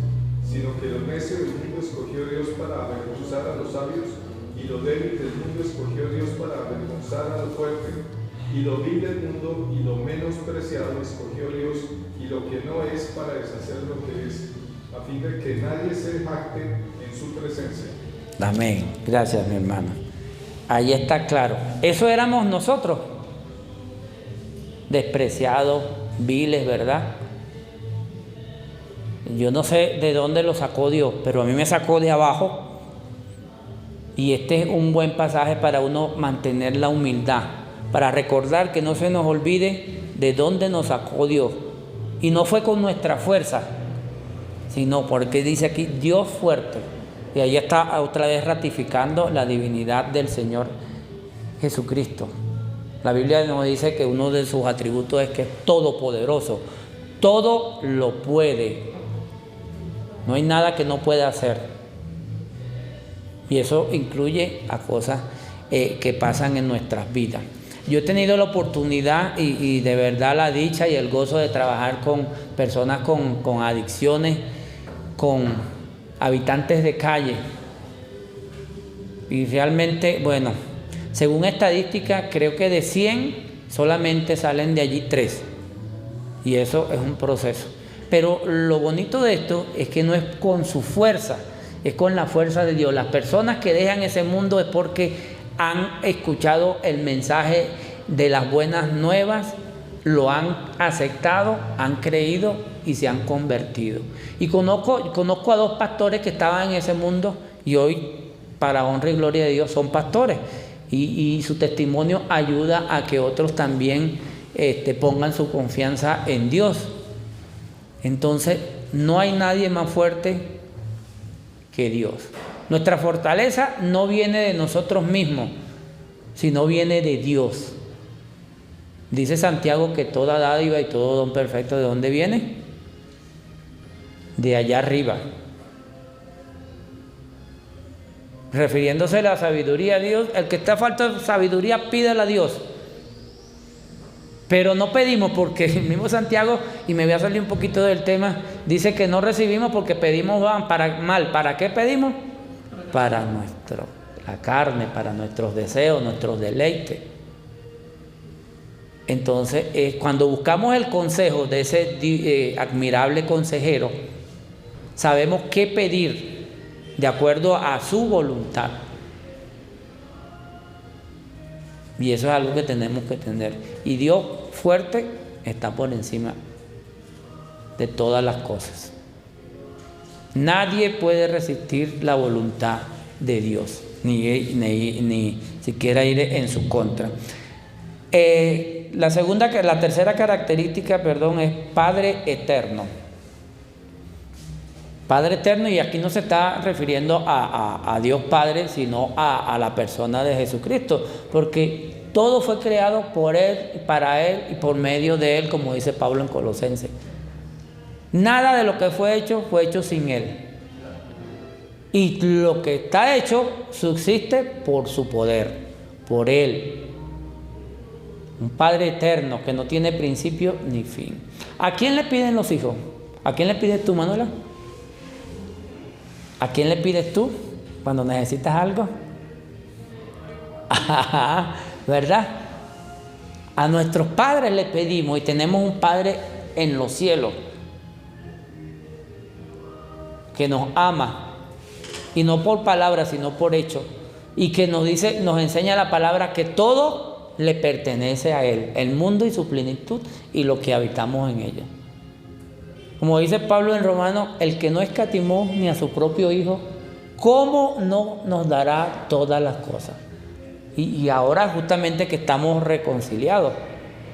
[SPEAKER 4] sino que lo necio del mundo escogió Dios para avergonzar a los sabios, y lo débil del mundo escogió Dios para avergonzar a lo fuerte, y lo vil del mundo y lo menos preciado escogió Dios, y lo que no es para deshacer lo que es, a fin de que nadie se jacte en su presencia.
[SPEAKER 1] Amén. Gracias, mi hermano. Ahí está claro. Eso éramos nosotros. Despreciados, viles, ¿verdad? Yo no sé de dónde lo sacó Dios, pero a mí me sacó de abajo. Y este es un buen pasaje para uno mantener la humildad, para recordar que no se nos olvide de dónde nos sacó Dios. Y no fue con nuestra fuerza, sino porque dice aquí Dios fuerte. Y ahí está otra vez ratificando la divinidad del Señor Jesucristo. La Biblia nos dice que uno de sus atributos es que es todopoderoso. Todo lo puede. No hay nada que no pueda hacer. Y eso incluye a cosas que pasan en nuestras vidas. Yo he tenido la oportunidad y de verdad la dicha y el gozo de trabajar con personas con adicciones, con habitantes de calle. Y realmente, bueno, según estadística, creo que de 100 solamente salen de allí 3. Y eso es un proceso. Pero lo bonito de esto es que no es con su fuerza, es con la fuerza de Dios. Las personas que dejan ese mundo es porque han escuchado el mensaje de las buenas nuevas, lo han aceptado, han creído y se han convertido. Y conozco a 2 pastores que estaban en ese mundo y hoy, para honra y gloria de Dios, son pastores. Y su testimonio ayuda a que otros también pongan su confianza en Dios. Entonces, no hay nadie más fuerte que Dios. Nuestra fortaleza no viene de nosotros mismos, sino viene de Dios. Dice Santiago que toda dádiva y todo don perfecto, ¿de dónde viene? De allá arriba. Refiriéndose a la sabiduría de Dios, el que está falta de sabiduría, pídela a Dios. Pero no pedimos porque el mismo Santiago, y me voy a salir un poquito del tema, dice que no recibimos porque pedimos mal. ¿Para qué pedimos? Para la carne, para nuestros deseos, nuestros deleites. Entonces, cuando buscamos el consejo de ese admirable consejero, sabemos qué pedir de acuerdo a su voluntad. Y eso es algo que tenemos que tener. Y Dios fuerte está por encima de todas las cosas. Nadie puede resistir la voluntad de Dios, ni siquiera ir en su contra. La tercera característica, es Padre eterno. Padre eterno, y aquí no se está refiriendo a Dios Padre, sino a la persona de Jesucristo, porque todo fue creado por Él, para Él y por medio de Él, como dice Pablo en Colosenses. Nada de lo que fue hecho sin Él. Y lo que está hecho subsiste por su poder, por Él. Un Padre eterno que no tiene principio ni fin. ¿A quién le piden los hijos? ¿A quién le pides tú, Manuela? ¿A quién le pides tú cuando necesitas algo? ¿Verdad? A nuestros padres le pedimos, y tenemos un Padre en los cielos que nos ama, y no por palabras sino por hecho, y que nos dice, nos enseña la palabra que todo le pertenece a Él, el mundo y su plenitud y lo que habitamos en ella. Como dice Pablo en Romanos, el que no escatimó ni a su propio Hijo, ¿cómo no nos dará todas las cosas? Y ahora justamente que estamos reconciliados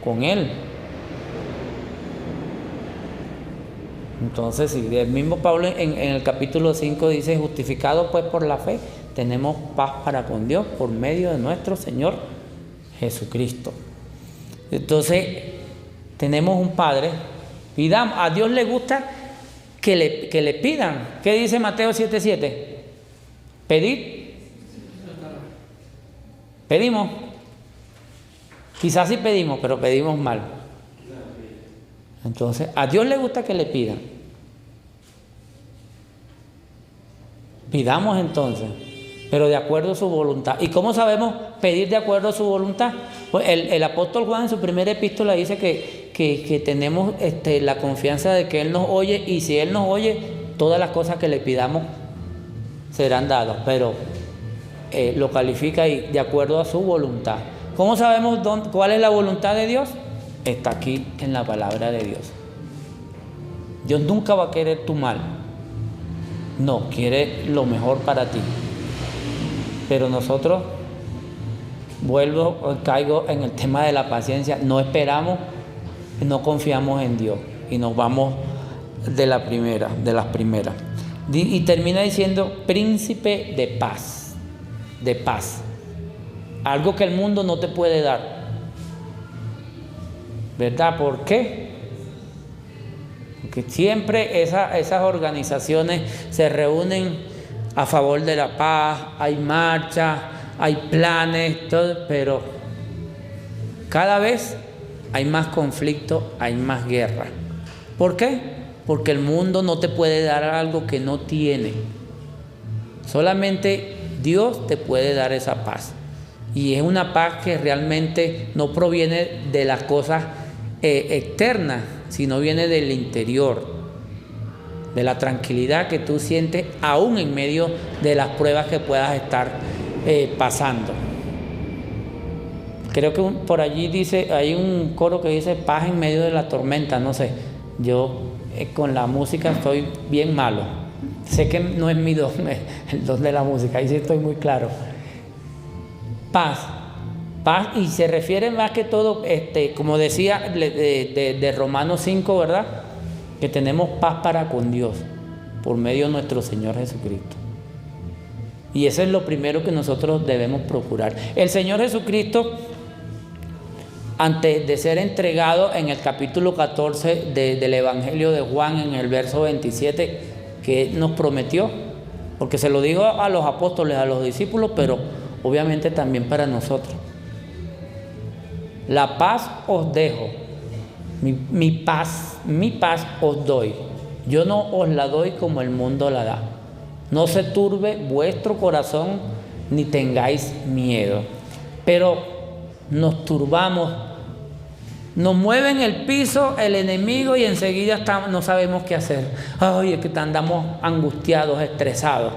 [SPEAKER 1] con Él. Entonces, si el mismo Pablo en el capítulo 5 dice, justificados pues por la fe, tenemos paz para con Dios por medio de nuestro Señor Jesucristo. Entonces, tenemos un Padre. A Dios le gusta que le pidan. ¿Qué dice Mateo 7:7? Pedid. Pedimos. Quizás sí pedimos, pero pedimos mal. Entonces, a Dios le gusta que le pidan. Pidamos entonces, pero de acuerdo a su voluntad. ¿Y cómo sabemos pedir de acuerdo a su voluntad? Pues el apóstol Juan en su primera epístola dice que tenemos la confianza de que Él nos oye, y si Él nos oye, todas las cosas que le pidamos serán dadas, pero lo califica y de acuerdo a su voluntad. ¿Cómo sabemos cuál es la voluntad de Dios? Está aquí en la palabra de Dios. Dios nunca va a querer tu mal. No, quiere lo mejor para ti. Pero nosotros, caigo en el tema de la paciencia, no esperamos, no confiamos en Dios y nos vamos de las primeras. Y termina diciendo príncipe de paz, algo que el mundo no te puede dar, ¿verdad? ¿Por qué? Porque siempre esas organizaciones se reúnen a favor de la paz, hay marchas, hay planes, todo, pero cada vez hay más conflicto, hay más guerra. ¿Por qué? Porque el mundo no te puede dar algo que no tiene. Solamente Dios te puede dar esa paz. Y es una paz que realmente no proviene de las cosas externas, sino viene del interior, de la tranquilidad que tú sientes aún en medio de las pruebas que puedas estar pasando. Creo que por allí dice, hay un coro que dice paz en medio de la tormenta, no sé, yo con la música estoy bien malo, sé que no es mi don, el don de la música, ahí sí estoy muy claro. Paz, y se refiere más que todo, como decía de Romanos 5, ¿verdad? Que tenemos paz para con Dios por medio de nuestro Señor Jesucristo. Y eso es lo primero que nosotros debemos procurar. El Señor Jesucristo, antes de ser entregado en el capítulo 14 del Evangelio de Juan, en el verso 27, que nos prometió, porque se lo dijo a los apóstoles, a los discípulos, pero obviamente también para nosotros. La paz os dejo, mi paz os doy. Yo no os la doy como el mundo la da. No se turbe vuestro corazón ni tengáis miedo. Pero nos turbamos, nos mueven el piso el enemigo y enseguida no sabemos qué hacer. Ay, es que andamos angustiados, estresados.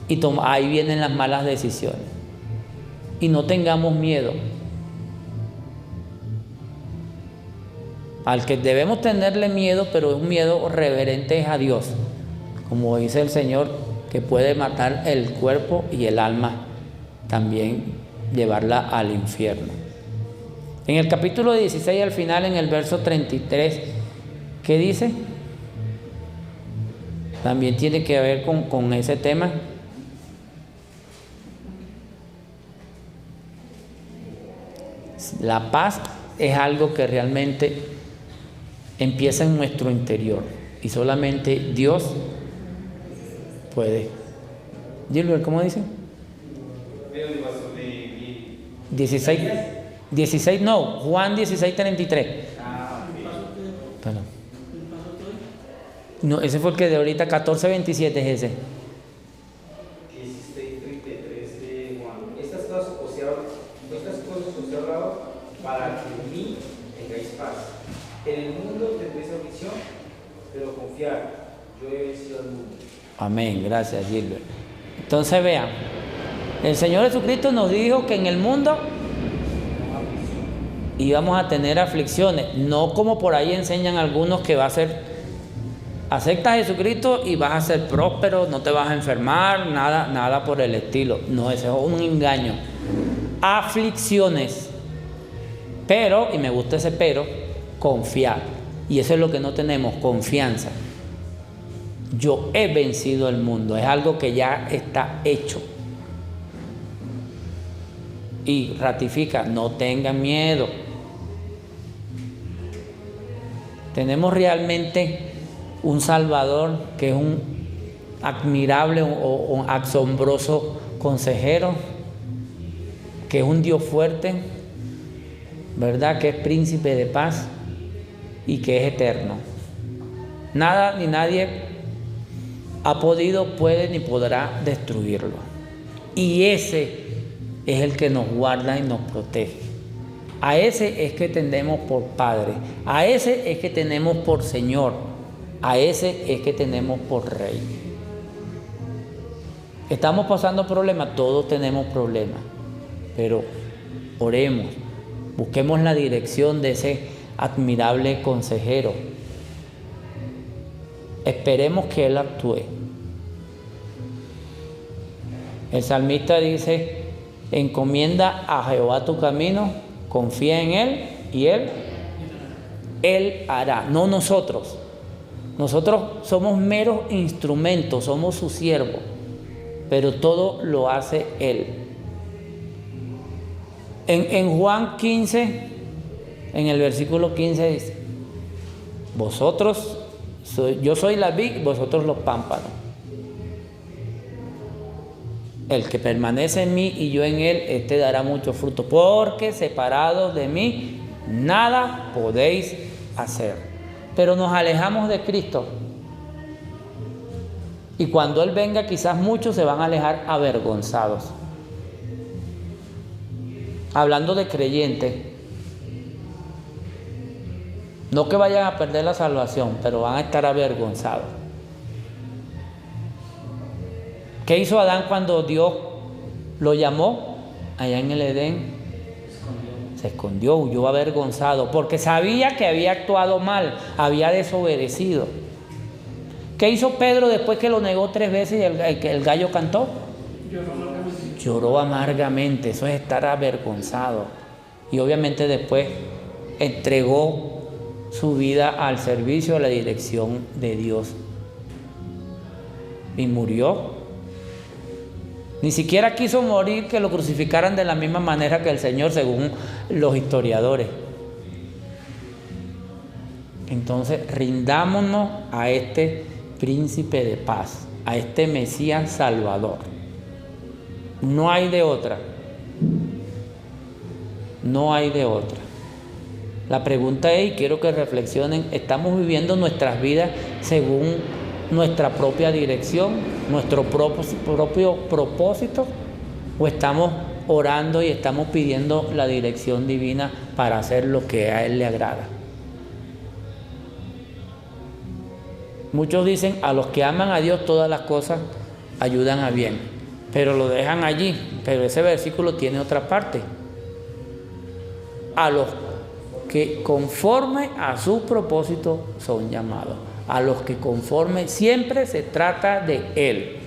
[SPEAKER 1] Y ahí vienen las malas decisiones. Y no tengamos miedo. Al que debemos tenerle miedo, pero un miedo reverente, es a Dios. Como dice el Señor, que puede matar el cuerpo y el alma, también llevarla al infierno. En el capítulo 16, al final, en el verso 33, ¿qué dice? también tiene que ver con ese tema. La paz es algo que realmente empieza en nuestro interior y solamente Dios puede. Gilbert, ¿cómo dice? 16 no, Juan 16:33. Perdón. No, ese fue el que de ahorita, 14:27 es ese.
[SPEAKER 3] 16:33 de Juan. Estas cosas os he hablado para que en mí tengáis paz. En el mundo tendréis aflicción, pero confiad, yo he vencido al mundo.
[SPEAKER 1] Amén, gracias Gilbert. Entonces vean, el Señor Jesucristo nos dijo que en el mundo íbamos a tener aflicciones, no como por ahí enseñan algunos que va a ser, aceptas a Jesucristo y vas a ser próspero, no te vas a enfermar, nada por el estilo. No, ese es un engaño. Aflicciones, pero, y me gusta ese pero, confiar. Y eso es lo que no tenemos, confianza. Yo he vencido el mundo, es algo que ya está hecho. Y ratifica, no tengan miedo. Tenemos realmente un Salvador que es un admirable o un asombroso consejero, que es un Dios fuerte, ¿verdad? Que es príncipe de paz y que es eterno. Nada ni nadie ha podido, puede ni podrá destruirlo. Y ese es el que nos guarda y nos protege. A ese es que tenemos por Padre, a ese es que tenemos por Señor, a ese es que tenemos por Rey. Estamos pasando problemas, todos tenemos problemas, pero oremos, busquemos la dirección de ese admirable consejero. Esperemos que Él actúe. El salmista dice: encomienda a Jehová tu camino, confía en Él y Él hará, no nosotros. Nosotros somos meros instrumentos, somos sus siervos, pero todo lo hace Él. En Juan 15, en el versículo 15 dice: yo soy la vid, vosotros los pámpanos. El que permanece en mí y yo en él, este dará mucho fruto, porque separados de mí nada podéis hacer. Pero nos alejamos de Cristo, y cuando Él venga quizás muchos se van a alejar avergonzados. Hablando de creyentes, no que vayan a perder la salvación, pero van a estar avergonzados. ¿Qué hizo Adán cuando Dios lo llamó allá en el Edén? Se escondió, huyó avergonzado, porque sabía que había actuado mal, había desobedecido. ¿Qué hizo Pedro después que lo negó 3 veces y el gallo cantó? Lloró amargamente. Eso es estar avergonzado. Y obviamente después entregó su vida al servicio, a la dirección de Dios. Y murió. Ni siquiera quiso morir que lo crucificaran de la misma manera que el Señor, según los historiadores. Entonces, rindámonos a este príncipe de paz, a este Mesías Salvador. No hay de otra. No hay de otra. La pregunta es, y quiero que reflexionen, ¿estamos viviendo nuestras vidas según nuestra propia dirección, nuestro propio propósito? ¿O estamos orando y estamos pidiendo la dirección divina para hacer lo que a Él le agrada? Muchos dicen, a los que aman a Dios todas las cosas ayudan a bien, pero lo dejan allí. Pero ese versículo tiene otra parte. A los que conforme a su propósito son llamados. A los que conforme, siempre se trata de Él.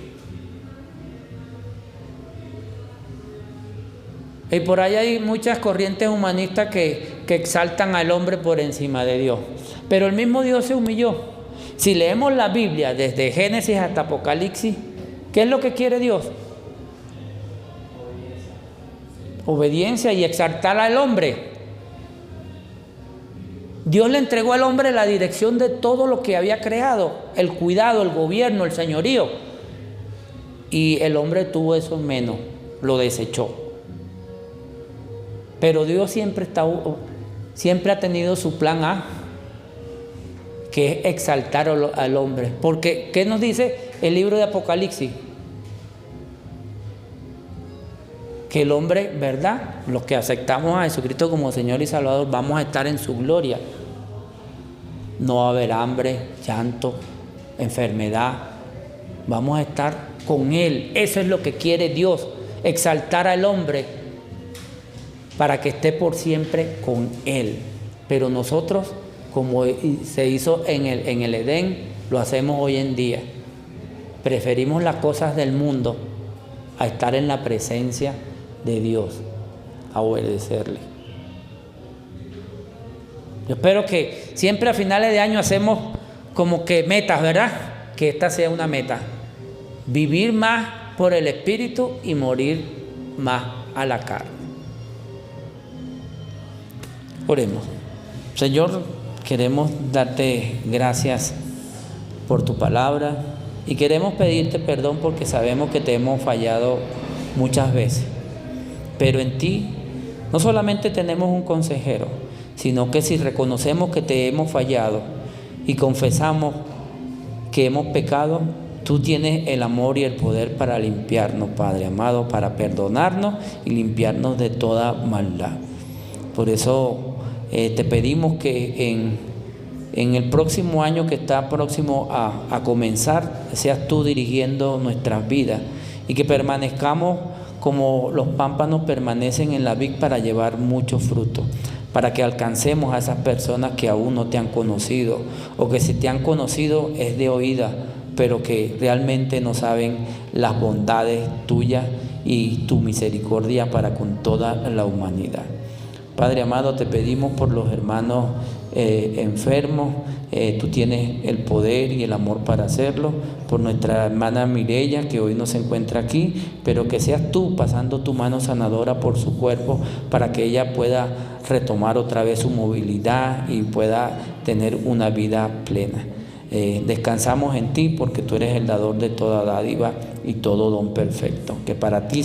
[SPEAKER 1] Y por ahí hay muchas corrientes humanistas que exaltan al hombre por encima de Dios. Pero el mismo Dios se humilló. Si leemos la Biblia desde Génesis hasta Apocalipsis, ¿qué es lo que quiere Dios? Obediencia y exaltar al hombre. Dios le entregó al hombre la dirección de todo lo que había creado, el cuidado, el gobierno, el señorío. Y el hombre tuvo eso en menos, lo desechó. Pero Dios siempre ha tenido su plan A, que es exaltar al hombre. Porque, ¿qué nos dice el libro de Apocalipsis? Que el hombre, ¿verdad? Los que aceptamos a Jesucristo como Señor y Salvador, vamos a estar en su gloria. No va a haber hambre, llanto, enfermedad. Vamos a estar con Él. Eso es lo que quiere Dios, exaltar al hombre para que esté por siempre con Él. Pero nosotros, como se hizo en el Edén, lo hacemos hoy en día. Preferimos las cosas del mundo a estar en la presencia de Dios, a obedecerle. Yo espero que siempre a finales de año hacemos como que metas, ¿verdad? Que esta sea una meta. Vivir más por el Espíritu y morir más a la carne. Oremos. Señor, queremos darte gracias por tu palabra y queremos pedirte perdón porque sabemos que te hemos fallado muchas veces. Pero en ti no solamente tenemos un consejero, sino que si reconocemos que te hemos fallado y confesamos que hemos pecado, tú tienes el amor y el poder para limpiarnos, Padre amado, para perdonarnos y limpiarnos de toda maldad. Por eso te pedimos que en el próximo año que está próximo a comenzar, seas tú dirigiendo nuestras vidas y que permanezcamos como los pámpanos permanecen en la vid para llevar mucho fruto, para que alcancemos a esas personas que aún no te han conocido o que si te han conocido es de oída, pero que realmente no saben las bondades tuyas y tu misericordia para con toda la humanidad. Padre amado, te pedimos por los hermanos enfermos, tú tienes el poder y el amor para hacerlo, por nuestra hermana Mireya que hoy no se encuentra aquí, pero que seas tú pasando tu mano sanadora por su cuerpo para que ella pueda retomar otra vez su movilidad y pueda tener una vida plena. Descansamos en ti porque tú eres el dador de toda dádiva y todo don perfecto, que para ti